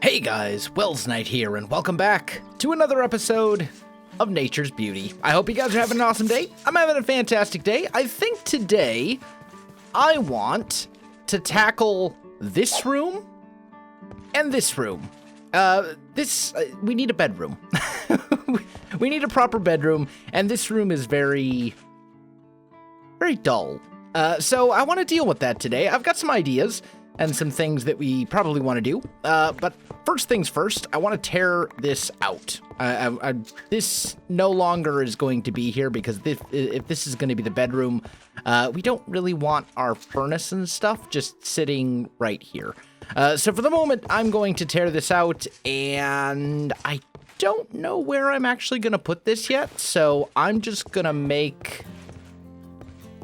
Hey guys, Welsknight here, and welcome back to another episode of Nature's Beauty. I hope you guys are having an awesome day. I'm having a fantastic day. I think today I want to tackle this room and this room. We need a bedroom. We need a proper bedroom, and this room is very dull. So I want to deal with that today. I've got some ideas and some things that we probably want to do. But first things first, I want to tear this out. This no longer is going to be here because if this is going to be the bedroom, we don't really want our furnace and stuff just sitting right here. So for the moment, I'm going to tear this out, and I don't know where I'm actually going to put this yet. So I'm just going to make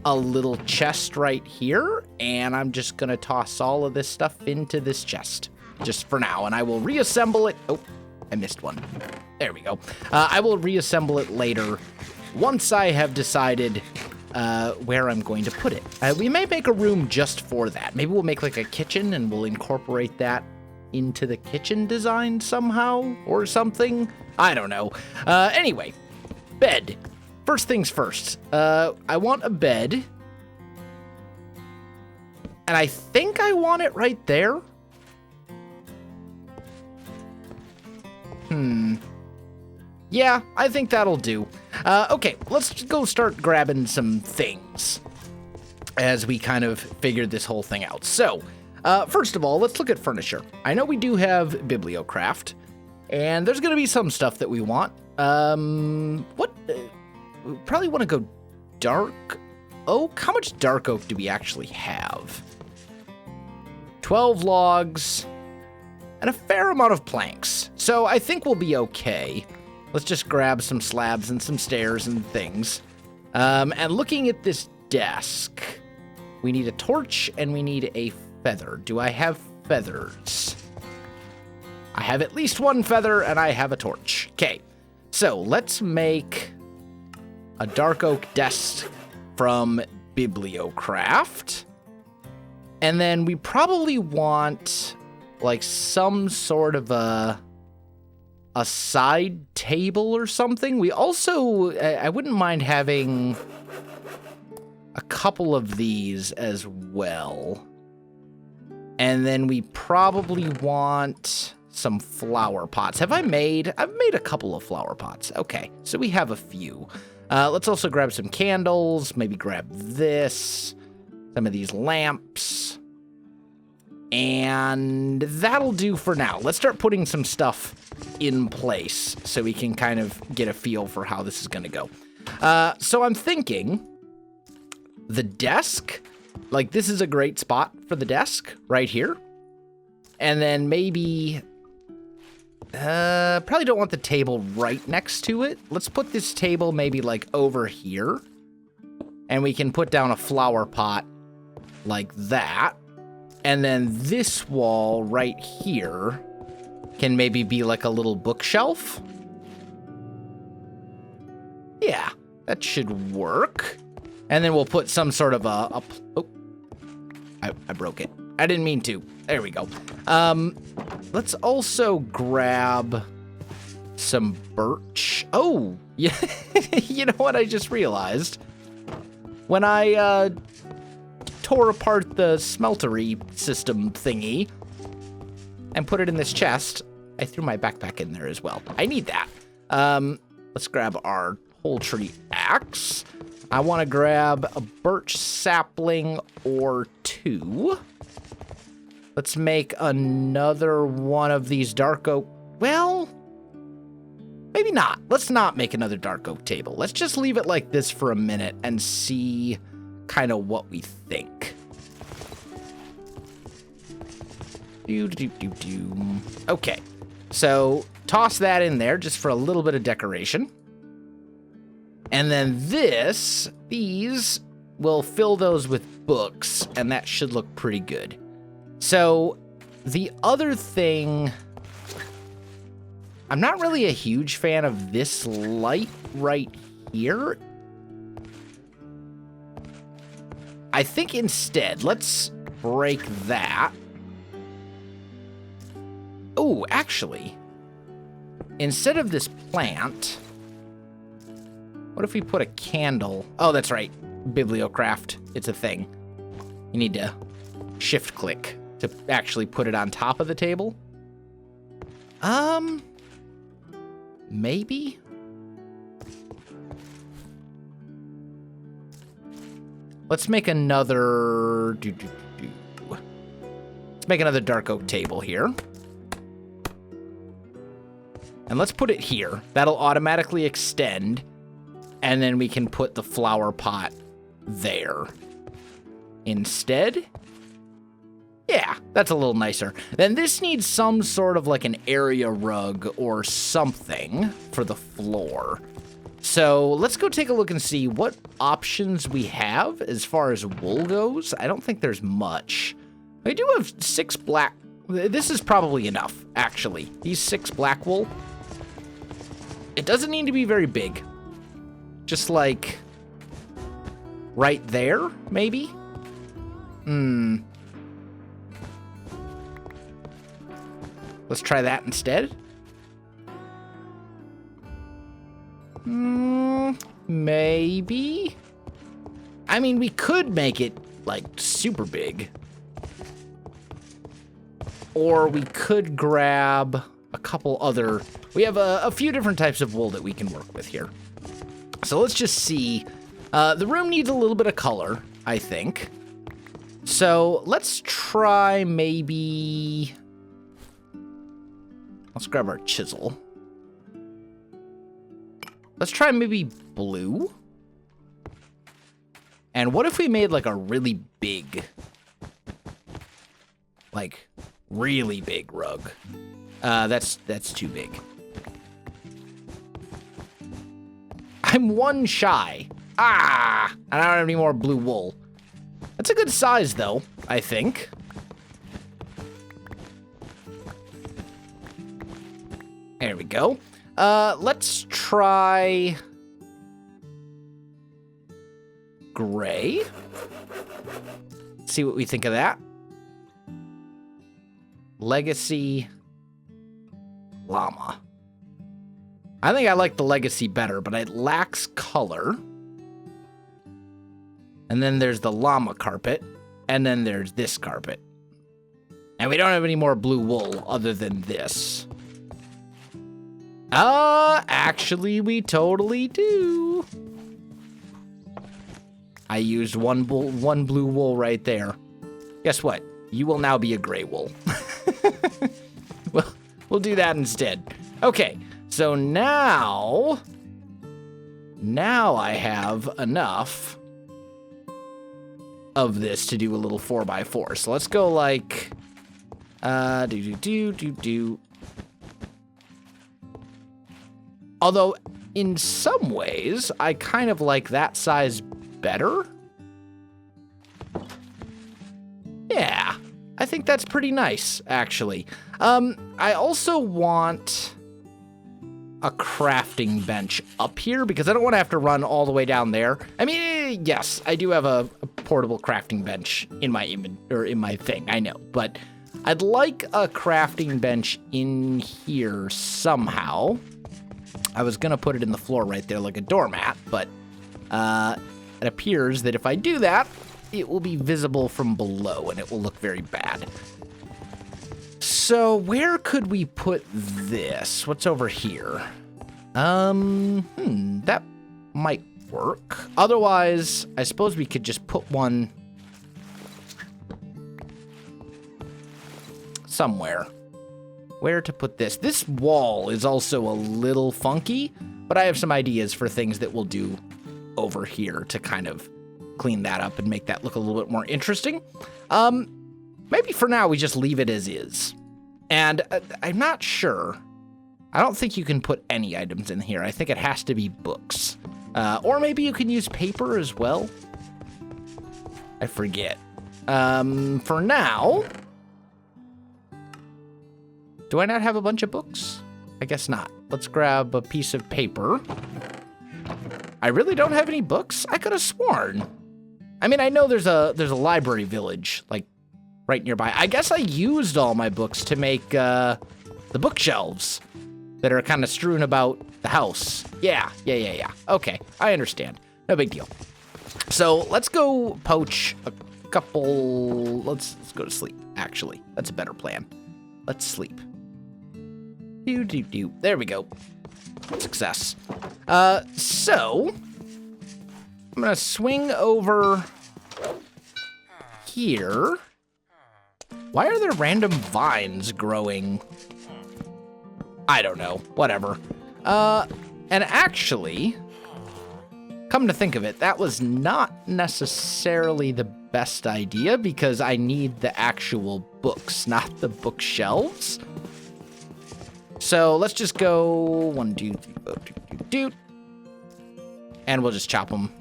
a little chest right here, and I'm just gonna toss all of this stuff into this chest just for now, and I will reassemble it. Oh, I missed one. There we go. I will reassemble it later once I have decided where I'm going to put it. We may make a room just for that. Maybe we'll make like a kitchen and we'll incorporate that into the kitchen design somehow or something. I don't know. Anyway, bed. First things first, I want a bed, and I think I want it right there. Yeah, I think that'll do. Okay, let's go start grabbing some things as we kind of figured this whole thing out. So, first of all, let's look at furniture. I know we do have Bibliocraft, and there's going to be some stuff that we want. We probably want to go dark oak. How much dark oak do we actually have? 12 logs and a fair amount of planks. So I think we'll be okay. Let's just grab some slabs and some stairs and things. And looking at this desk, we need a torch and we need a feather. Do I have feathers? I have at least one feather and I have a torch. Okay, so let's make a dark oak desk from Bibliocraft. And then we probably want like some sort of a side table or something. We also, I wouldn't mind having a couple of these as well. And then we probably want some flower pots. I've made a couple of flower pots. Okay, so we have a few. Let's also grab some candles, maybe grab this, some of these lamps, and that'll do for now. Let's start putting some stuff in place so we can kind of get a feel for how this is going to go. So I'm thinking the desk, like this is a great spot for the desk right here. And then maybe probably don't want the table right next to it. Let's put this table maybe like over here. And we can put down a flower pot like that. And then this wall right here can maybe be like a little bookshelf. Yeah, that should work. And then we'll put some sort of oh, I broke it. I didn't mean to. There we go. Let's also grab some birch. Oh, yeah. You know what I just realized? When I tore apart the smeltery system thingy and put it in this chest, I threw my backpack in there as well. I need that. Let's grab our whole tree axe. I want to grab a birch sapling or two. Let's make another one of these dark oak. Well, maybe not. Let's not make another dark oak table. Let's just leave it like this for a minute and see kind of what we think. Okay, so toss that in there just for a little bit of decoration. And then these will fill those with books, and that should look pretty good. So the other thing, I'm not really a huge fan of this light right here. I think instead, let's break that. Oh, actually, instead of this plant, what if we put a candle? Oh, that's right. Bibliocraft. It's a thing. You need to shift click to actually put it on top of the table. Maybe? Let's make another... Let's make another dark oak table here. And let's put it here. That'll automatically extend. And then we can put the flower pot there. Instead... Yeah, that's a little nicer. Then this needs some sort of like an area rug or something for the floor. So let's go take a look and see what options we have as far as wool goes. I don't think there's much. We do have 6 black. This is probably enough, actually. These 6 black wool. It doesn't need to be very big. Just like right there, maybe? Let's try that instead. Maybe? I mean, we could make it, like, super big. Or we could grab a couple other... We have a few different types of wool that we can work with here. So let's just see. The room needs a little bit of color, I think. So let's try maybe... Let's grab our chisel. Let's try maybe blue. And what if we made like a really big, like really big rug? That's too big. I'm 1 shy. Ah! I don't have any more blue wool. That's a good size though, I think. There we go. Let's try gray. See what we think of that. Legacy llama. I think I like the legacy better, but it lacks color. And then there's the llama carpet, and then there's this carpet. And we don't have any more blue wool other than this. Actually, we totally do. I used one blue wool right there. Guess what? You will now be a gray wool. We'll do that instead. Okay, so now I have enough of this to do a little 4x4. So let's go like, Although, in some ways, I kind of like that size better. Yeah, I think that's pretty nice, actually. I also want a crafting bench up here because I don't want to have to run all the way down there. I mean, yes, I do have a portable crafting bench in my thing, I know, but I'd like a crafting bench in here somehow. I was going to put it in the floor right there like a doormat, but it appears that if I do that, it will be visible from below and it will look very bad. So where could we put this? What's over here? That might work. Otherwise, I suppose we could just put one somewhere. Where to put this? This wall is also a little funky, but I have some ideas for things that we'll do over here to kind of clean that up and make that look a little bit more interesting. Maybe for now we just leave it as is. And I'm not sure. I don't think you can put any items in here. I think it has to be books. Or maybe you can use paper as well. I forget. For now... Do I not have a bunch of books? I guess not. Let's grab a piece of paper. I really don't have any books? I could have sworn. I mean, I know there's a library village, like, right nearby. I guess I used all my books to make the bookshelves that are kind of strewn about the house. Yeah. Okay, I understand. No big deal. So let's go poach a couple. Let's go to sleep, actually. That's a better plan. Let's sleep. There we go. Success. So I'm gonna swing over here. Why are there random vines growing? I don't know. Whatever. And actually, come to think of it, that was not necessarily the best idea because I need the actual books, not the bookshelves. So let's just go 1, 2, 3, 4, 2. And we'll just chop them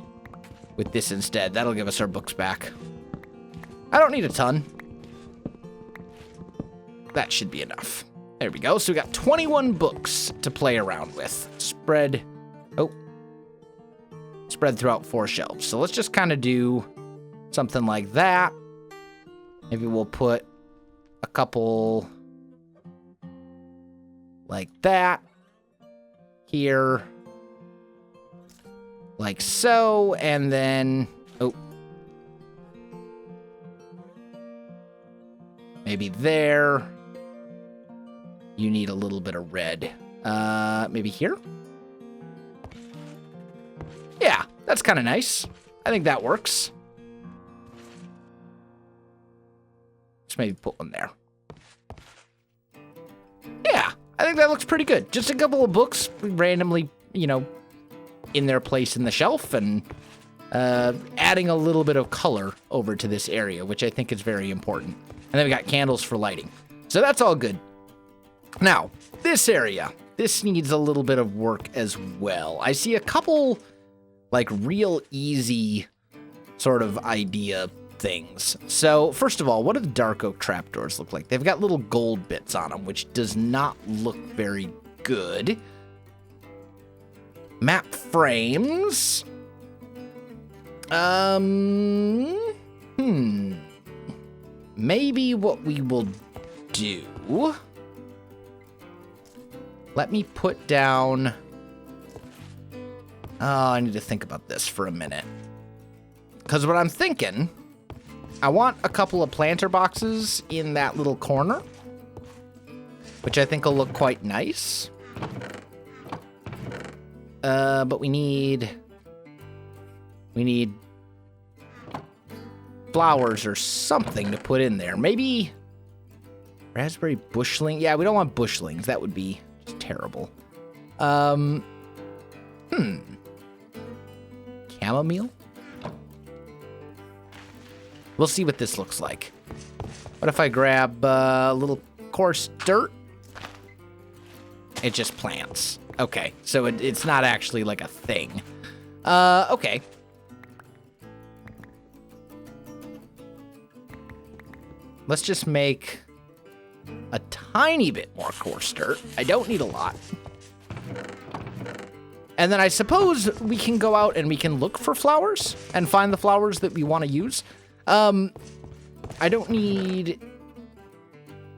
with this instead. That'll give us our books back. I don't need a ton. That should be enough. There we go. So we got 21 books to play around with. Spread throughout 4 shelves. So let's just kind of do something like that. Maybe we'll put a couple like that here, like so, and then, maybe there. You need a little bit of red. Maybe here? Yeah, that's kind of nice. I think that works. Just maybe put one there. Yeah, I think that looks pretty good. Just a couple of books randomly, in their place in the shelf and adding a little bit of color over to this area, which I think is very important. And then we got candles for lighting. So that's all good. Now, this area, this needs a little bit of work as well. I see a couple, like, real easy sort of idea things. So, first of all, what do the dark oak trapdoors look like? They've got little gold bits on them, which does not look very good. Map frames. Maybe what we will do... Let me put down... Oh, I need to think about this for a minute. Because what I'm thinking, I want a couple of planter boxes in that little corner, which I think will look quite nice. But we need flowers or something to put in there. Maybe raspberry bushling. Yeah, we don't want bushlings. That would be just terrible. Chamomile? We'll see what this looks like. What if I grab a little coarse dirt? It just plants. Okay, so it's not actually like a thing. Okay. Let's just make a tiny bit more coarse dirt. I don't need a lot. And then I suppose we can go out and we can look for flowers and find the flowers that we want to use. I don't need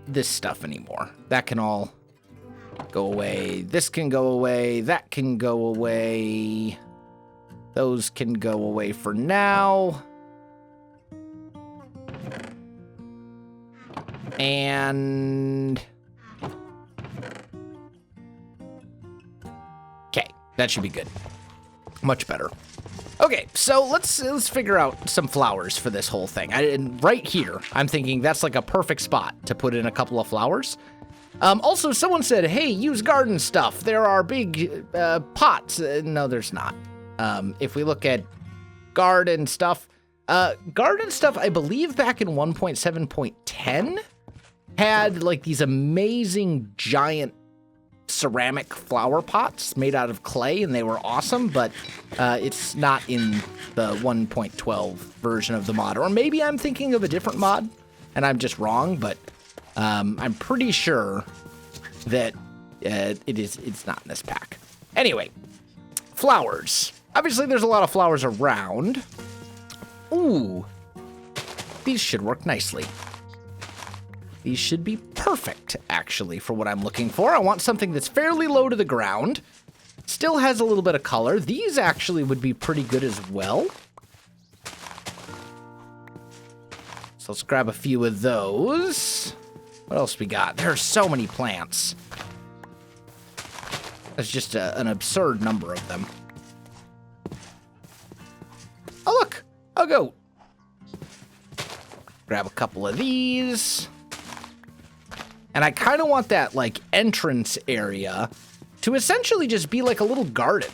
this stuff anymore. That can all go away. This can go away. That can go away. Those can go away for now. And... okay, that should be good. Much better. Okay, so let's figure out some flowers for this whole thing. And right here, I'm thinking that's like a perfect spot to put in a couple of flowers. Also, someone said, hey, use garden stuff. There are big pots. No, there's not. If we look at garden stuff, I believe back in 1.7.10 had like these amazing giant ceramic flower pots made out of clay, and they were awesome, but it's not in the 1.12 version of the mod. Or maybe I'm thinking of a different mod, and I'm just wrong, but I'm pretty sure that it's not in this pack. Anyway, flowers. Obviously, there's a lot of flowers around. Ooh. These should work nicely. These should be perfect, actually, for what I'm looking for. I want something that's fairly low to the ground. Still has a little bit of color. These actually would be pretty good as well. So let's grab a few of those. What else we got? There are so many plants. There's just an absurd number of them. Oh, look! A goat. Grab a couple of these. And I kind of want that, like, entrance area to essentially just be like a little garden.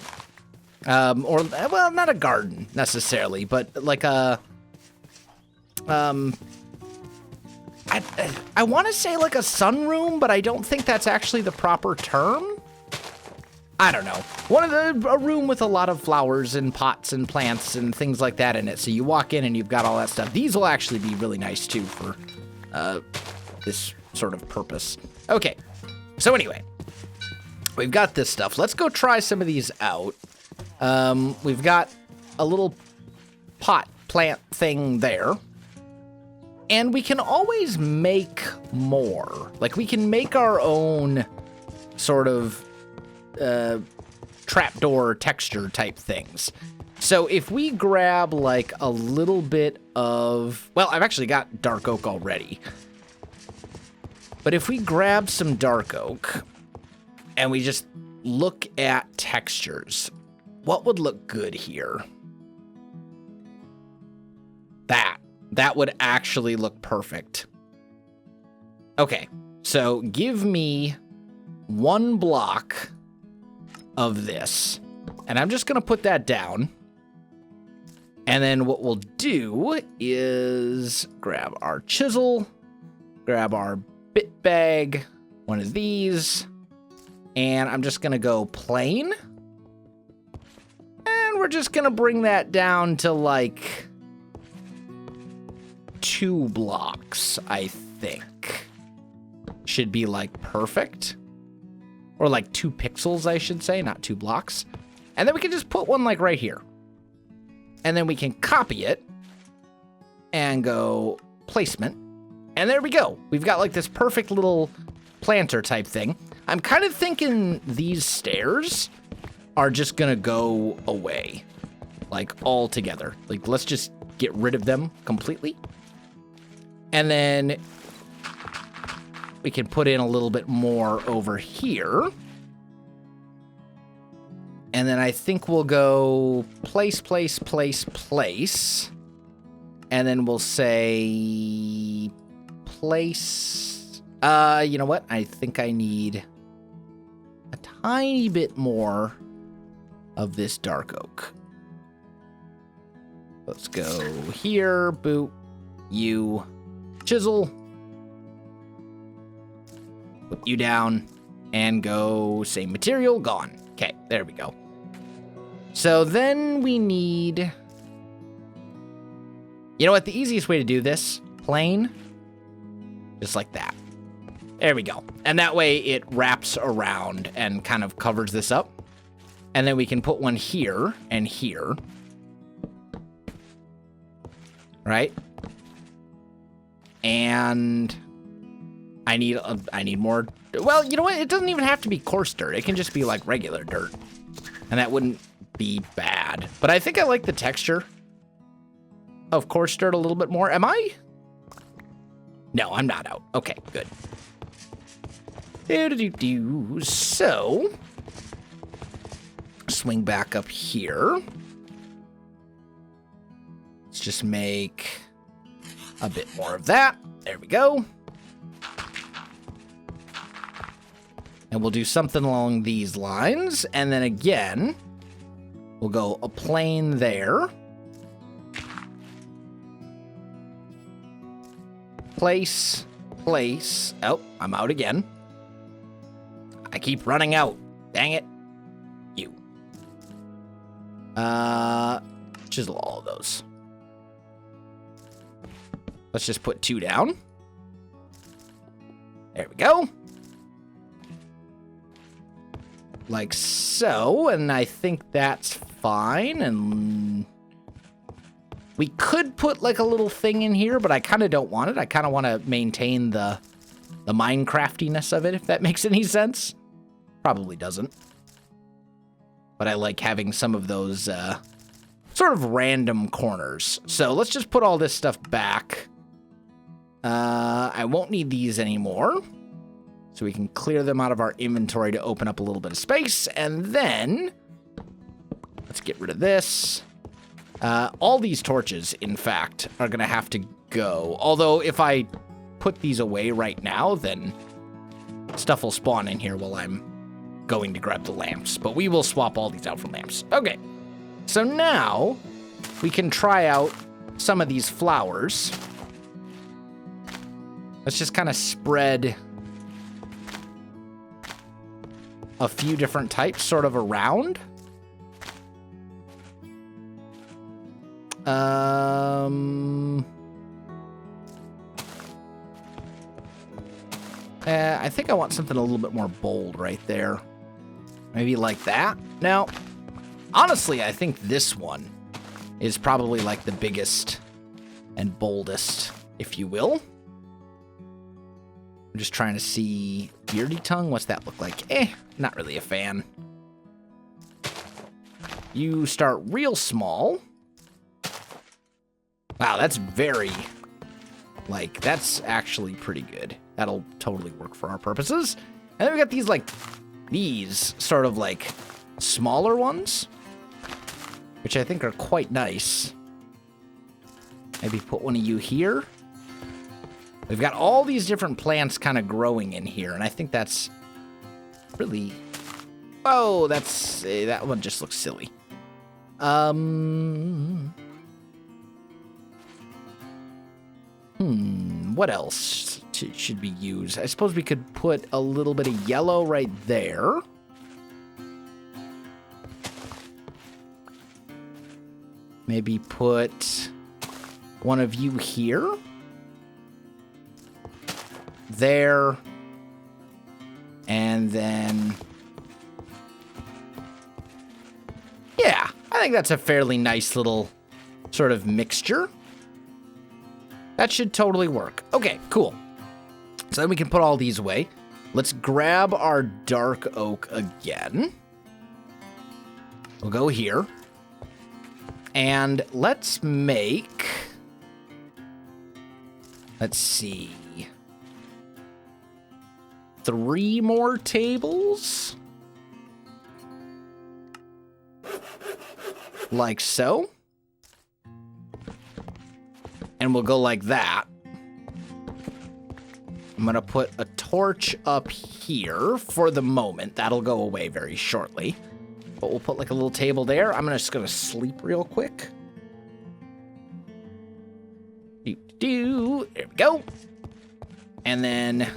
Or, well, not a garden, necessarily, but like a... I want to say like a sunroom, but I don't think that's actually the proper term. I don't know. A room with a lot of flowers and pots and plants and things like that in it. So you walk in and you've got all that stuff. These will actually be really nice too for this sort of purpose. Okay. So anyway, we've got this stuff. Let's go try some of these out. We've got a little pot plant thing there. And we can always make more. Like, we can make our own sort of trapdoor texture type things. So if we grab, like, a little bit of... Well, I've actually got dark oak already. But if we grab some dark oak and we just look at textures, what would look good here? That would actually look perfect. Okay, so give me 1 block of this. And I'm just going to put that down. And then what we'll do is grab our chisel, grab our bit bag, one of these, and I'm just going to go plain. And we're just going to bring that down to like 2 blocks, I think. Should be like perfect. Or like 2 pixels, I should say, not 2 blocks. And then we can just put one like right here. And then we can copy it and go placement. And there we go. We've got like this perfect little planter type thing. I'm kind of thinking these stairs are just gonna go away. Like all together. Like let's just get rid of them completely. And then we can put in a little bit more over here. And then I think we'll go place, place, place, place. And then we'll say place. You know what? I think I need a tiny bit more of this dark oak. Let's go here. Boop. You. Chisel. Put you down. And go same material. Gone. Okay, there we go. So then we need... You know what? The easiest way to do this, plain, just like that. There we go. And that way it wraps around and kind of covers this up. And then we can put one here and here. Right? And I need more... Well, you know what? It doesn't even have to be coarse dirt. It can just be like regular dirt. And that wouldn't be bad. But I think I like the texture of coarse dirt a little bit more. Am I? No, I'm not out. Okay, good. So, swing back up here. Let's just make a bit more of that. There we go. And we'll do something along these lines. And then again, we'll go a plane there. Place, place. Oh, I'm out again. I keep running out. Dang it. You. Chisel all of those. Let's just put 2 down. There we go. Like so, and I think that's fine, and We could put like a little thing in here, but I kind of don't want it. I kind of want to maintain the Minecraftiness of it, if that makes any sense. Probably doesn't. But I like having some of those sort of random corners. So let's just put all this stuff back. I won't need these anymore. So we can clear them out of our inventory to open up a little bit of space. And then let's get rid of this. All these torches, in fact, are going to have to go. Although if I put these away right now, then stuff will spawn in here while I'm going to grab the lamps. But we will swap all these out for lamps. Okay. So now we can try out some of these flowers. Let's just kind of spread a few different types sort of around. I think I want something a little bit more bold right there. Maybe like that. Now, honestly, I think this one is probably like the biggest and boldest, if you will. I'm just trying to see beardy tongue. What's that look like? Not really a fan. You start real small. Wow, that's very, like, that's actually pretty good. That'll totally work for our purposes. And then we got these, like, these sort of, like, smaller ones, which I think are quite nice. Maybe put one of you here. We've got all these different plants kind of growing in here, and I think that's really... Oh, that's... that one just looks silly. What else should we use? I suppose we could put a little bit of yellow right there. Maybe put one of you here. There. And then... Yeah, I think that's a fairly nice little sort of mixture. That should totally work. Okay, cool. So then we can put all these away. Let's grab our dark oak again. We'll go here. And let's make... Let's see... 3 more tables. Like so. And we'll go like that. I'm going to put a torch up here for the moment. That'll go away very shortly. But we'll put like a little table there. I'm just going to sleep real quick. There we go. And then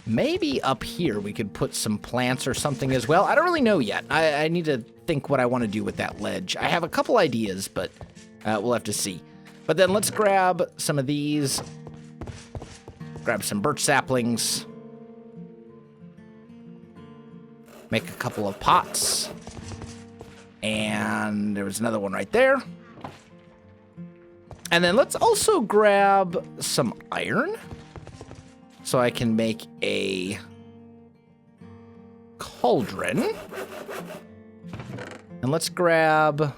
maybe up here we could put some plants or something as well. I don't really know yet. I need to think what I want to do with that ledge. I have a couple ideas, but we'll have to see. But then let's grab some of these. Grab some birch saplings. Make a couple of pots. And there was another one right there. And then let's also grab some iron. So I can make a cauldron. And let's grab... Do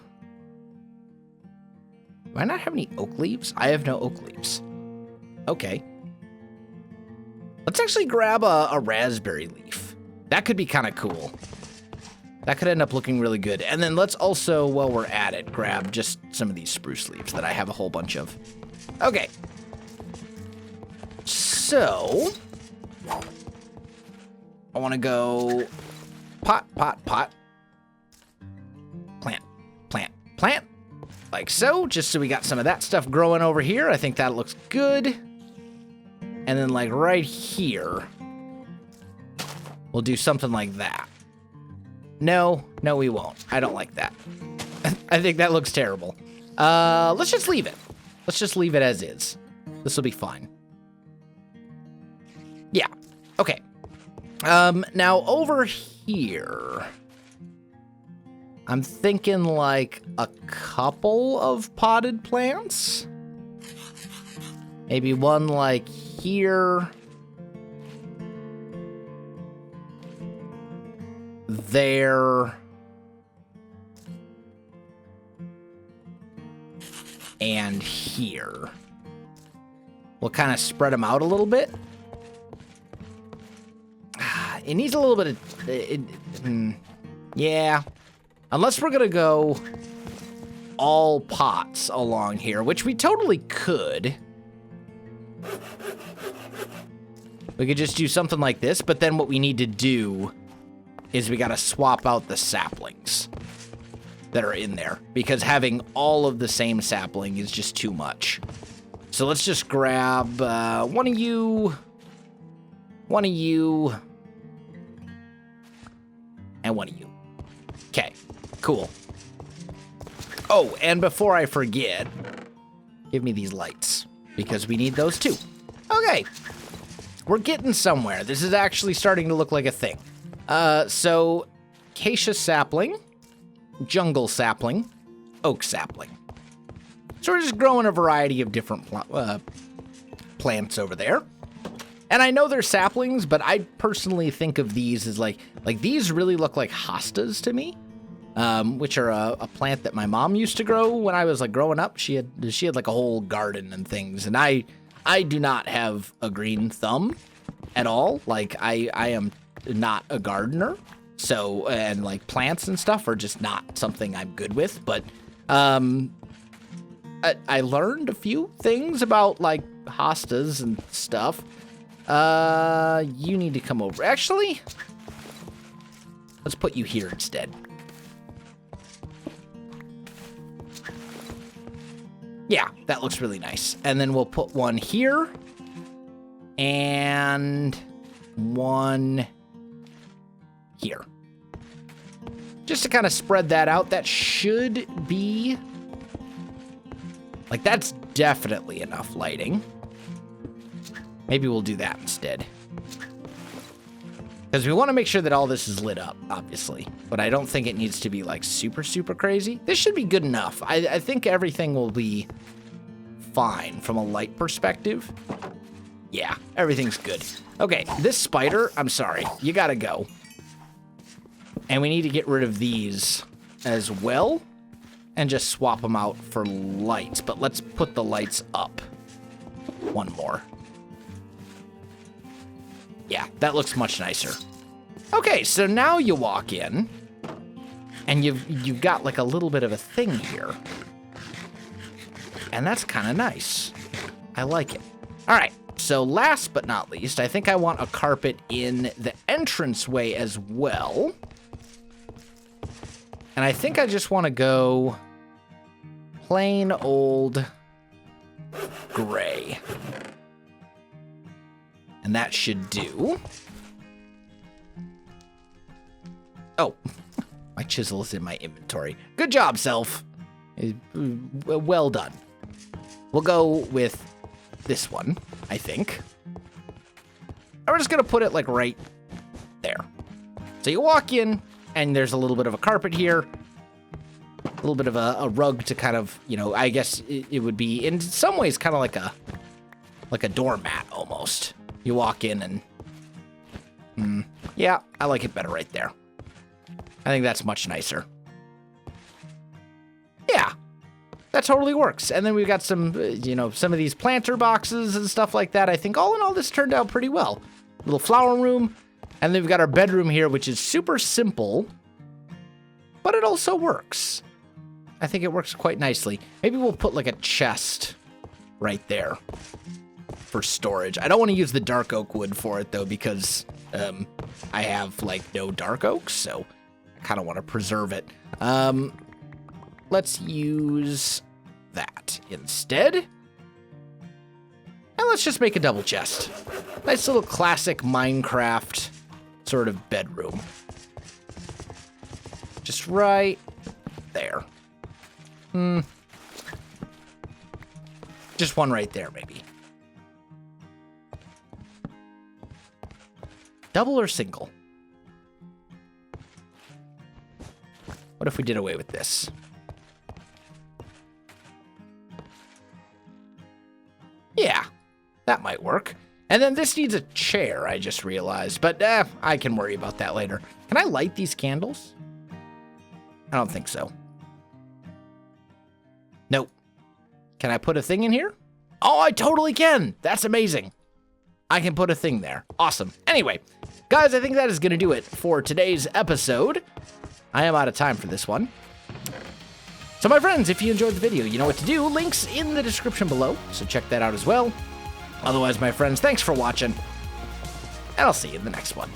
I not have any oak leaves? I have no oak leaves. Okay. Let's actually grab a raspberry leaf. That could be kind of cool. That could end up looking really good. And then let's also, while we're at it, grab just some of these spruce leaves that I have a whole bunch of. Okay. So, I want to go pot, pot, pot. Plant, plant, plant. Like so, just so we got some of that stuff growing over here. I think that looks good. And then like right here, we'll do something like that. No, we won't. I don't like that. I think that looks terrible. Let's just leave it. Let's just leave it as is. This will be fine. Yeah. Okay. Now over here, I'm thinking like a couple of potted plants. Maybe one like here. There. And here. We'll kind of spread them out a little bit. It needs a little bit of... yeah. Unless we're going to go all pots along here, which we totally could. We could just do something like this, but then what we need to do is we got to swap out the saplings that are in there, because having all of the same sapling is just too much. So let's just grab one of you, and one of you. Okay, cool. Oh, and before I forget, give me these lights, because we need those too. Okay, we're getting somewhere. This is actually starting to look like a thing. So, acacia sapling, jungle sapling, oak sapling. So we're just growing a variety of different plants over there. And I know they're saplings, but I personally think of these as like these really look like hostas to me, which are a plant that my mom used to grow when I was like growing up. She had like a whole garden and things, and I do not have a green thumb at all. Like I am not a gardener, so and like plants and stuff are just not something I'm good with. But I learned a few things about like hostas and stuff. You need to come over. Actually, let's put you here instead. Yeah, that looks really nice. And then we'll put one here and one here. Just to kind of spread that out. That should be like, that's definitely enough lighting. Maybe we'll do that instead. Because we want to make sure that all this is lit up, obviously. But I don't think it needs to be, like, super, super crazy. This should be good enough. I think everything will be fine from a light perspective. Yeah, everything's good. Okay, this spider, I'm sorry. You gotta go. And we need to get rid of these as well. And just swap them out for lights. But let's put the lights up. One more. Yeah, that looks much nicer. Okay, so now you walk in, and you've got like a little bit of a thing here. And that's kind of nice. I like it. All right, so last but not least, I think I want a carpet in the entranceway as well. And I think I just want to go plain old gray. And that should do. Oh, my chisel is in my inventory. Good job, self. Well done. We'll go with this one, I think. And we're just going to put it like right there. So you walk in, and there's a little bit of a carpet here. A little bit of a rug to kind of, you know, I guess it would be in some ways kind of like a doormat almost. You walk in and, yeah, I like it better right there. I think that's much nicer. Yeah, that totally works. And then we've got some, you know, some of these planter boxes and stuff like that. I think all in all, this turned out pretty well. Little flower room. And then we've got our bedroom here, which is super simple, but it also works. I think it works quite nicely. Maybe we'll put like a chest right there for storage. I don't want to use the dark oak wood for it though, because I have like no dark oaks, so I kind of want to preserve it. Let's use that instead. And let's just make a double chest. Nice little classic Minecraft sort of bedroom. Just right there. Just one right there, maybe. Double or single? What if we did away with this? Yeah, that might work. And then this needs a chair, I just realized. But I can worry about that later. Can I light these candles? I don't think so. Nope. Can I put a thing in here? Oh, I totally can. That's amazing. I can put a thing there. Awesome. Anyway, guys, I think that is going to do it for today's episode. I am out of time for this one. So my friends, if you enjoyed the video, you know what to do. Links in the description below, so check that out as well. Otherwise, my friends, thanks for watching, and I'll see you in the next one.